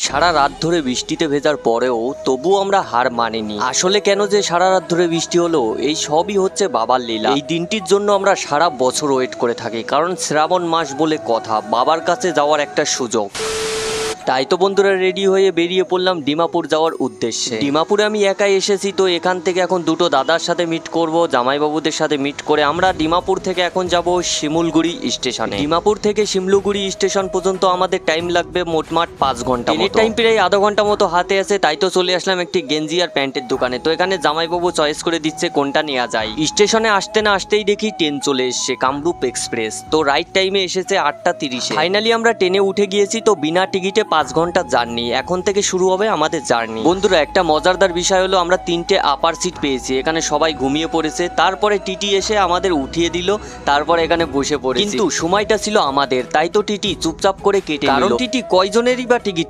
সারা রাত ধরে বৃষ্টিতে ভেজার পরেও তবুও আমরা হার মানিনি। আসলে কেন যে সারা রাত ধরে বৃষ্টি হলো, এই সবই হচ্ছে বাবার লীলা। এই দিনটির জন্য আমরা সারা বছর ওয়েট করে থাকি, কারণ শ্রাবণ মাস বলে কথা, বাবার কাছে যাওয়ার একটা সুযোগ। তাই তো বন্ধুরা রেডি হয়ে বেরিয়ে পড়লাম ডিমাপুর যাওয়ার উদ্দেশ্যে। ডিমাপুরে আমি একাই এসেছি, তো এখান থেকে এখন দুটো দাদার সাথে মিট করব, জামাইবাবুদের সাথে মিট করে আমরা ডিমাপুর থেকে এখন যাব শিমুলগুড়ি স্টেশনে। ডিমাপুর থেকে শিমলুগুড়ি স্টেশন পর্যন্ত আমাদের টাইম লাগবে মোটমাট 5 ঘন্টা। ট্রেনের টাইম প্রায় আধা ঘন্টা মতো হাতে আছে, তাই তো চলে আসলাম একটি গেঞ্জি আর প্যান্টের দোকানে। তো এখানে জামাইবাবু চয়েস করে দিচ্ছে কোনটা নেওয়া যায়। স্টেশনে আসতে না আসতেই দেখি ট্রেন চলে এসছে, কামরূপ এক্সপ্রেস। তো রাইট টাইমে এসেছে 8:30। ফাইনালি আমরা ট্রেনে উঠে গিয়েছি। তো বিনা টিকিটে 5 ঘন্টা জার্নি, এখন থেকে শুরু হবে আমাদের জার্নি। বন্ধুরা, একটা মজাদার বিষয় হলো আমরা 3টে আপার সিট পেয়েছি। এখানে সবাই ঘুমিয়ে পড়েছে, তারপরে টিটি এসে আমাদের উঠিয়ে দিল, তারপরে এখানে বসে পড়েছি। কিন্তু সময়টা ছিল আমাদের, তাই তো টিটি চুপচাপ করে কেটে নিল। কারণ টিটি কয়জনেরই বা টিকিট